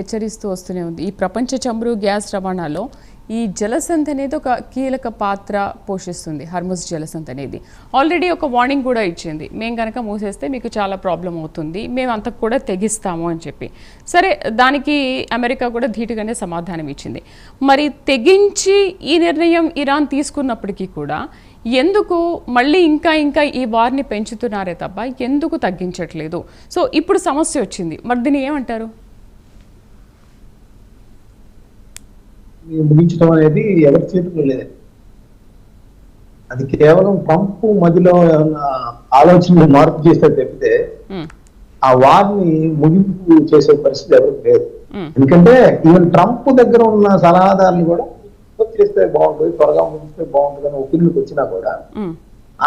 హెచ్చరిస్తూ వస్తూనే ఉంది. ఈ ప్రపంచ చమురు గ్యాస్ రవాణాలో ఈ జలసంధి అనేది ఒక కీలక పాత్ర పోషిస్తుంది. హర్ముజ్ జలసంధి అనేది ఆల్రెడీ ఒక వార్నింగ్ కూడా ఇచ్చింది. మేము కనుక మూసేస్తే మీకు చాలా ప్రాబ్లం అవుతుంది, మేము అంతకు కూడా తెగిస్తాము అని చెప్పి. సరే, దానికి అమెరికా కూడా ధీటుగానే సమాధానం ఇచ్చింది. మరి తెగించి ఈ నిర్ణయం ఇరాన్ తీసుకున్నప్పటికీ కూడా ఎందుకు మళ్ళీ ఇంకా ఈ వార్ని పెంచుతున్నారే తప్ప ఎందుకు తగ్గించట్లేదు? సో ఇప్పుడు సమస్య వచ్చింది, మరి దీన్ని ఏమంటారు? ముగించడం అనేది ఎవరి చేతిలో లేదండి. అది కేవలం ట్రంప్ మధ్యలో ఆలోచనలు మార్పు చేస్తే తప్పితే ఆ వారిని ముగింపు చేసే పరిస్థితి ఎవరికి లేదు. ఎందుకంటే ఈవెన్ ట్రంప్ దగ్గర ఉన్న సలహాదారులు కూడా చేస్తే బాగుంటుంది, త్వరగా ముగిస్తే బాగుంటుంది అని ఒపీనియన్కి వచ్చినా కూడా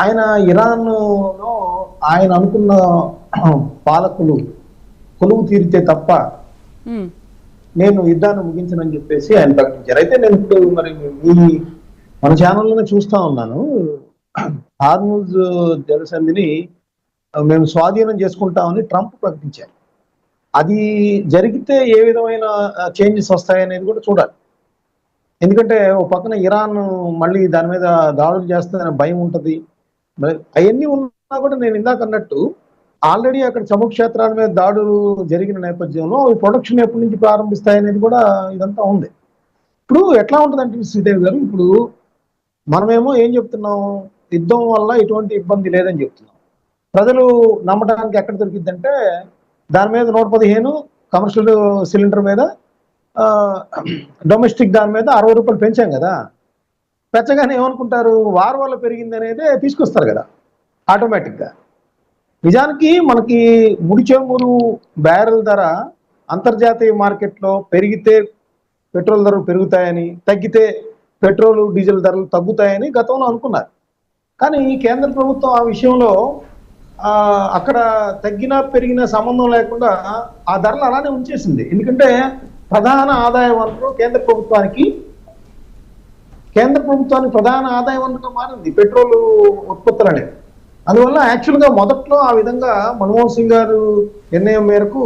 ఆయన ఇరాన్ లో ఆయన అనుకున్న పాలకులు కొలువు తీరితే తప్ప నేను యుద్ధాన్ని ముగించనని చెప్పేసి ఆయన ప్రకటించారు. అయితే నేను ఇప్పుడు మరి మన ఛానల్లోనే చూస్తా ఉన్నాను, హార్ముజ్ జలసంధిని మేము స్వాధీనం చేసుకుంటామని ట్రంప్ ప్రకటించారు. అది జరిగితే ఏ విధమైన చేంజెస్ వస్తాయనేది కూడా చూడాలి. ఎందుకంటే ఒక పక్కన ఇరాన్ మళ్ళీ దాని మీద దాడులు చేస్తుందనే భయం ఉంటుంది. అవన్నీ ఉన్నా కూడా నేను ఇందాక అన్నట్టు ఆల్రెడీ అక్కడ చమురు క్షేత్రాల మీద దాడులు జరిగిన నేపథ్యంలో ప్రొడక్షన్ ఎప్పటి నుంచి ప్రారంభిస్తాయనేది కూడా ఇదంతా ఉంది. ఇప్పుడు ఎట్లా ఉంటుందంటే శ్రీదేవి గారు, ఇప్పుడు మనమేమో ఏం చెప్తున్నాం, యుద్ధం వల్ల ఎటువంటి ఇబ్బంది లేదని చెప్తున్నాం. ప్రజలు నమ్మడానికి ఎక్కడ దొరికిద్దంటే దాని మీద 115 కమర్షియల్ సిలిండర్ మీద, డొమెస్టిక్ దాని మీద 60 రూపాయలు పెంచాం కదా. పెంచగానే ఏమనుకుంటారు, వార్ వల్ల పెరిగింది అనేది తీసుకొస్తారు కదా ఆటోమేటిక్గా. నిజానికి మనకి ముడి చమురు బ్యారెల్ ధర అంతర్జాతీయ మార్కెట్లో పెరిగితే పెట్రోల్ ధరలు పెరుగుతాయని, తగ్గితే పెట్రోల్ డీజిల్ ధరలు తగ్గుతాయని గతంలో అనుకున్నారు. కానీ కేంద్ర ప్రభుత్వం ఆ విషయంలో అక్కడ తగ్గినా పెరిగినా సంబంధం లేకుండా ఆ ధరలు అలానే ఉంచేసింది. ఎందుకంటే ప్రధాన ఆదాయ వనరు కేంద్ర ప్రభుత్వానికి ప్రధాన ఆదాయ వనరుగా మారింది పెట్రోల్ ఉత్పత్తులు అనేవి. అందువల్ల యాక్చువల్గా మొదట్లో ఆ విధంగా మన్మోహన్ సింగ్ గారు నిర్ణయం మేరకు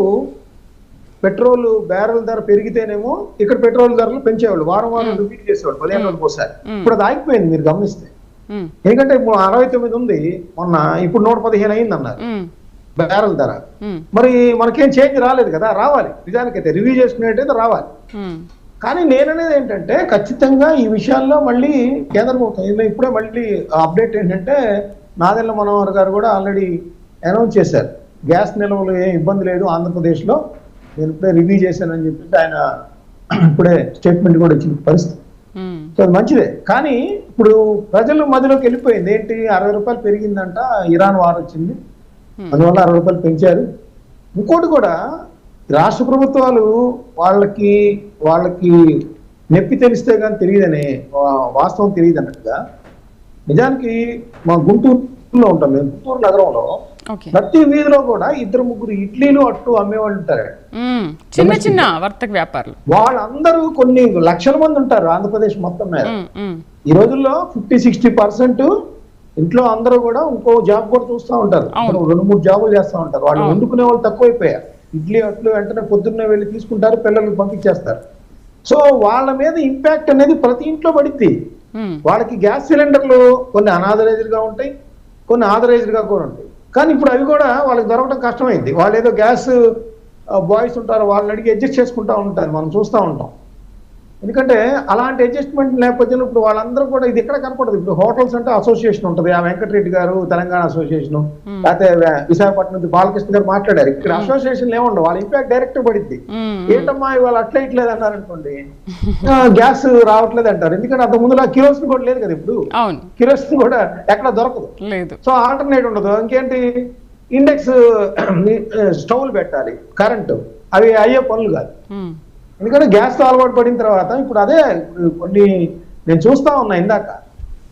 పెట్రోల్ బ్యారెల్ ధర పెరిగితేనేమో ఇక్కడ పెట్రోల్ ధరలు పెంచేవాళ్ళు, వారం రిపీట్ చేసేవాళ్ళు 15 రోజులకు ఒకసారి. ఇప్పుడు అది ఆగిపోయింది మీరు గమనిస్తే. ఎందుకంటే ఇప్పుడు 69 ఉంది మొన్న, ఇప్పుడు 115 అయింది అన్నారు బ్యారెల్ ధర. మరి మనకేం చేంజ్ రాలేదు కదా, రావాలి. నిజానికైతే రివ్యూ చేసుకునేటైతే రావాలి. కానీ నేననేది ఏంటంటే ఖచ్చితంగా ఈ విషయాల్లో మళ్ళీ కేంద్ర ప్రభుత్వం ఇప్పుడే మళ్ళీ అప్డేట్ ఏంటంటే నాదెళ్ల మనోహర్ గారు కూడా ఆల్రెడీ అనౌన్స్ చేశారు, గ్యాస్ నిల్వలు ఏం ఇబ్బంది లేదు ఆంధ్రప్రదేశ్లో, నేను ఇప్పుడే రివ్యూ చేశానని చెప్పేసి ఆయన ఇప్పుడే స్టేట్మెంట్ కూడా ఇచ్చిన పరిస్థితి. సో అది మంచిదే. కానీ ఇప్పుడు ప్రజలు మధ్యలోకి వెళ్ళిపోయింది ఏంటి, 60 రూపాయలు పెరిగిందంట, ఇరాన్ వార్ వచ్చింది, అందువల్ల 60 రూపాయలు పెంచారు. ఇంకోటి కూడా రాష్ట్ర ప్రభుత్వాలు వాళ్ళకి నొప్పి తెలిస్తే కానీ తెలియదనే వాస్తవం తెలియదు అన్నట్టుగా. నిజానికి మా గుంటూరులో ఉంటాం మేము, గుంటూరు నగరంలో ప్రతి వీధిలో కూడా 2-3 ఇడ్లీలు అట్టు అమ్మేవాళ్ళు ఉంటారు, చిన్న చిన్న వర్తక వ్యాపారులు. వాళ్ళందరూ కొన్ని లక్షల మంది ఉంటారు ఆంధ్రప్రదేశ్ మొత్తం మీద. ఈ రోజుల్లో 50-60% ఇంట్లో అందరూ కూడా ఇంకో జాబ్ కూడా చూస్తూ ఉంటారు, 2-3 జాబులు చేస్తూ ఉంటారు. వాళ్ళు వండుకునే వాళ్ళు తక్కువైపోయారు. ఇడ్లీ అట్లు వెంటనే పొద్దున్నే వెళ్ళి తీసుకుంటారు, పిల్లలకు పంపించేస్తారు. సో వాళ్ళ మీద ఇంపాక్ట్ అనేది ప్రతి ఇంట్లో పడిద్ది. వాళ్ళకి గ్యాస్ సిలిండర్లు కొన్ని అనాథరైజ్డ్ గా ఉంటాయి, కొన్ని ఆథరైజ్డ్ గా కూడా ఉంటాయి. కానీ ఇప్పుడు అవి కూడా వాళ్ళకి దొరకడం కష్టమైంది. వాళ్ళు ఏదో గ్యాస్ బాయ్స్ ఉంటారు, వాళ్ళని అడిగి అడ్జస్ట్ చేసుకుంటూ ఉంటారు, మనం చూస్తూ ఉంటాం. ఎందుకంటే అలాంటి అడ్జస్ట్మెంట్ నేపథ్యంలో ఇప్పుడు వాళ్ళందరూ కూడా ఇది ఎక్కడ కనపడదు. ఇప్పుడు హోటల్స్ అంటే అసోసియేషన్ ఉంటుంది, ఆ వెంకటరెడ్డి గారు తెలంగాణ అసోసియేషన్, లేకపోతే విశాఖపట్నం నుంచి బాలకృష్ణ గారు మాట్లాడారు. ఇక్కడ అసోసియేషన్ ఏముండవు, వాళ్ళ ఇంపాక్ట్ డైరెక్ట్ పడిద్ది. ఏంటమ్మా ఇవాళ అట్లా ఇట్లేదు అన్నారు అనుకోండి, గ్యాస్ రావట్లేదు అంటారు. ఎందుకంటే అంత ముందులా కిరోసిన్ కూడా లేదు కదా, ఇప్పుడు కిరోసిన్ కూడా ఎక్కడ దొరకదు. సో ఆల్టర్నేట్ ఉండదు. ఇంకేంటి, ఇండెక్స్ స్టవ్లు పెట్టాలి, కరెంటు, అవి అయ్యే పనులు కాదు. ఎందుకంటే గ్యాస్తో అలవాటు పడిన తర్వాత ఇప్పుడు అదే కొన్ని నేను చూస్తా ఉన్నా ఇందాక,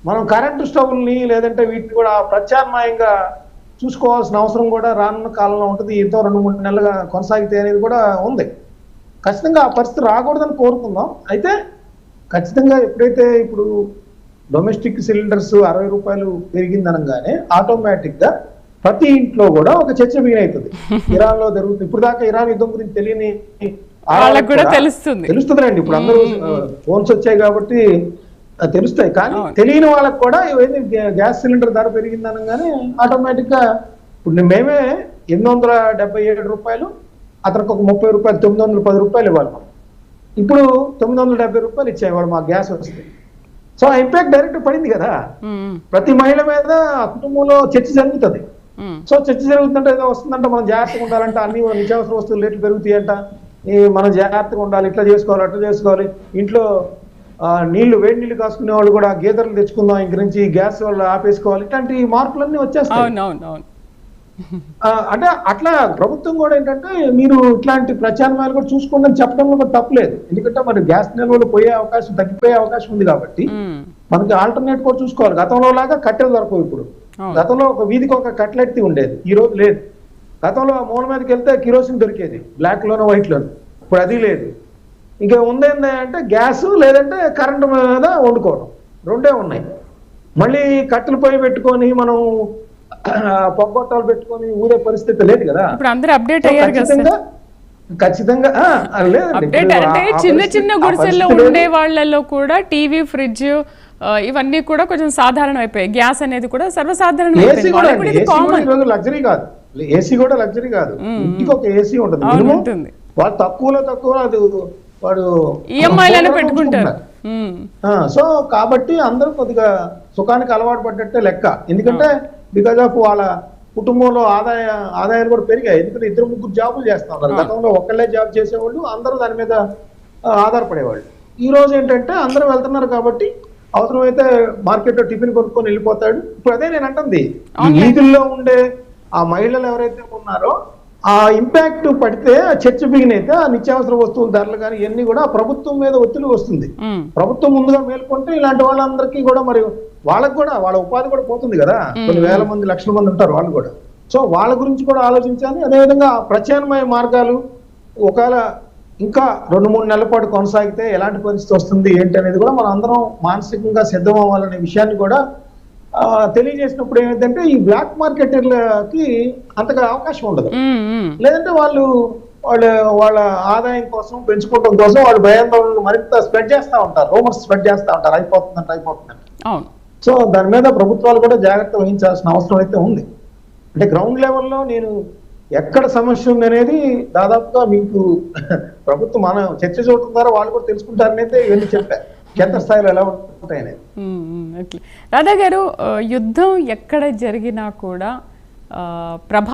మనం కరెంటు స్టవ్ని లేదంటే వీటిని కూడా ప్రత్యామ్నాయంగా చూసుకోవాల్సిన అవసరం కూడా రానున్న కాలంలో ఉంటుంది. ఎంతో 2-3 నెలలుగా కొనసాగితే అనేది కూడా ఉంది. ఖచ్చితంగా ఆ పరిస్థితి రాకూడదని కోరుకుందాం. అయితే ఖచ్చితంగా ఎప్పుడైతే ఇప్పుడు డొమెస్టిక్ సిలిండర్స్ 60 రూపాయలు పెరిగిందనగానే ఆటోమేటిక్గా ప్రతి ఇంట్లో కూడా ఒక చర్చ బిగిన్ అవుతుంది. ఇరాన్ లో జరుగుతుంది. ఇప్పుడు దాకా ఇరాన్ యుద్ధం గురించి తెలియని వాళ్ళకి కూడా తెలుస్తుందండి. ఇప్పుడు అందరూ ఫోన్స్ వచ్చాయి కాబట్టి తెలుస్తాయి. కానీ తెలియని వాళ్ళకి కూడా ఇవన్నీ గ్యాస్ సిలిండర్ ధర పెరిగింది అనగానే ఆటోమేటిక్ గా ఇప్పుడు మేమే 877 రూపాయలు, అతనికి ఒక 30 రూపాయలు, 910 రూపాయలు ఇవ్వాలి మనం. ఇప్పుడు 970 రూపాయలు ఇచ్చేవాళ్ళు మా గ్యాస్ వస్తే. సో ఆ ఇంపాక్ట్ డైరెక్ట్ పడింది కదా. ప్రతి మహిళ మీద కుటుంబంలో చర్చ జరుగుతుంది. సో చర్చ జరుగుతుంటే ఏదో వస్తుందంట, మనం జాగ్రత్తగా ఉండాలంట, అన్ని నిత్యావసర వస్తువులు రేట్లు పెరుగుతాయంట, మనం జాగ్రత్తగా ఉండాలి, ఇట్లా చేసుకోవాలి, అట్లా చేసుకోవాలి, ఇంట్లో వేడి నీళ్లు కాసుకునే వాళ్ళు కూడా గేదెలు తెచ్చుకుందాం, ఇంక నుంచి గ్యాస్ వాళ్ళు ఆపేసుకోవాలి, ఇట్లాంటి మార్పులన్నీ వచ్చేస్తాయి. అంటే అట్లా ప్రభుత్వం కూడా ఏంటంటే మీరు ఇట్లాంటి ప్రత్యామ్నాయాలు కూడా చూసుకోండి అని చెప్పడంలో కూడా తప్పలేదు. ఎందుకంటే మరి గ్యాస్ నిల్వలు తగ్గిపోయే అవకాశం ఉంది కాబట్టి మనకి ఆల్టర్నేట్ కూడా చూసుకోవాలి. గతంలో లాగా కట్టెలు దొరకవు ఇప్పుడు. గతంలో ఒక వీధికి ఒక కట్లెట్టి ఉండేది, ఈ రోజు లేదు. గతంలో మూల మీదకి వెళ్తే కిరోసిన్ దొరికేది, బ్లాక్ లోనో వైట్ లోనో, ఇప్పుడు అది లేదు. ఇంకా ఉందేంది అంటే గ్యాస్, లేదంటే కరెంటు మీద వండుకోవడం, రెండే ఉన్నాయి. మళ్ళీ కట్టెలు పొయ్యి పెట్టుకొని మనం పొగ్గొట్టాలు పెట్టుకొని ఊరే పరిస్థితి లేదు కదా. ఖచ్చితంగా చిన్న చిన్న గుడిసెల్లో ఉండే వాళ్ళలో కూడా టీవీ, ఫ్రిడ్జ్ ఇవన్నీ కూడా కొంచెం సాధారణం అయిపోయాయి. గ్యాస్ అనేది కూడా సర్వసాధారణం. ఏసీ కూడా లగ్జరీ కాదు, ఏసీ కూడా లగ్జరీ కాదు. ఇంటికి ఒక ఏసీ ఉంటుంది, వాళ్ళు తక్కువ అది వాడు ఈఎంఐలను పెట్టుకుంటారు. సో కాబట్టి అందరూ కొద్దిగా సుఖానికి అలవాటు పడ్డట్టే లెక్క. ఎందుకంటే బికాజ్ ఆఫ్ వాళ్ళ కుటుంబంలో ఆదాయాలు కూడా పెరిగాయి. ఎందుకంటే 2-3 జాబులు చేస్తా ఉన్నారు. గతంలో ఒక్కళ్ళే జాబ్ చేసేవాళ్ళు, అందరూ దాని మీద ఆధారపడేవాళ్ళు. ఈ రోజు ఏంటంటే అందరూ వెళ్తున్నారు కాబట్టి అవసరమైతే మార్కెట్ లో టిఫిన్ కొనుక్కొని వెళ్ళిపోతాడు. ఇప్పుడు అదే నేను అంటుంది, ఈ వీధుల్లో ఉండే ఆ మహిళలు ఎవరైతే ఉన్నారో ఆ ఇంపాక్ట్ పడితే, ఆ చర్చ బిగినైతే ఆ నిత్యావసర వస్తువుల ధరలు కానీ ఇవన్నీ కూడా ప్రభుత్వం మీద ఒత్తిడి వస్తుంది. ప్రభుత్వం ముందుగా మేల్కొంటే ఇలాంటి వాళ్ళందరికీ కూడా మరి వాళ్ళకు కూడా వాళ్ళ ఉపాధి కూడా పోతుంది కదా. కొన్ని వేల మంది, లక్షల మంది ఉంటారు వాళ్ళు కూడా. సో వాళ్ళ గురించి కూడా ఆలోచించాలి. అదేవిధంగా ప్రత్యామ్నాయ మార్గాలు ఒకవేళ ఇంకా 2-3 నెలల పాటు కొనసాగితే ఎలాంటి పరిస్థితి వస్తుంది ఏంటి అనేది కూడా మనం అందరం మానసికంగా సిద్ధం అవ్వాలనే విషయాన్ని కూడా తెలియజేసినప్పుడు ఏమైందంటే ఈ బ్లాక్ మార్కెటర్లకి అంతగా అవకాశం ఉండదు. లేదంటే వాళ్ళ ఆదాయం కోసం పెంచుకోవడం కోసం వాళ్ళు భయాందోళనలు మరింత స్ప్రెడ్ చేస్తూ ఉంటారు, రూమర్స్ స్ప్రెడ్ చేస్తూ ఉంటారు, అయిపోతుందంటే. సో దాని మీద ప్రభుత్వాలు కూడా జాగ్రత్త వహించాల్సిన అవసరం అయితే ఉంది. అంటే గ్రౌండ్ లెవెల్లో నేను ఎక్కడ సమస్య ఉంది అనేది దాదాపుగా మీకు ప్రభుత్వం మన చర్చ చూడటం ద్వారా వాళ్ళు కూడా తెలుసుకుంటారనైతే ఇవన్నీ చెప్పారు, కేంద్ర స్థాయిలో ఎలా ఉంటాయనేది. రాధా గారు, యుద్ధం ఎక్కడ జరిగినా కూడా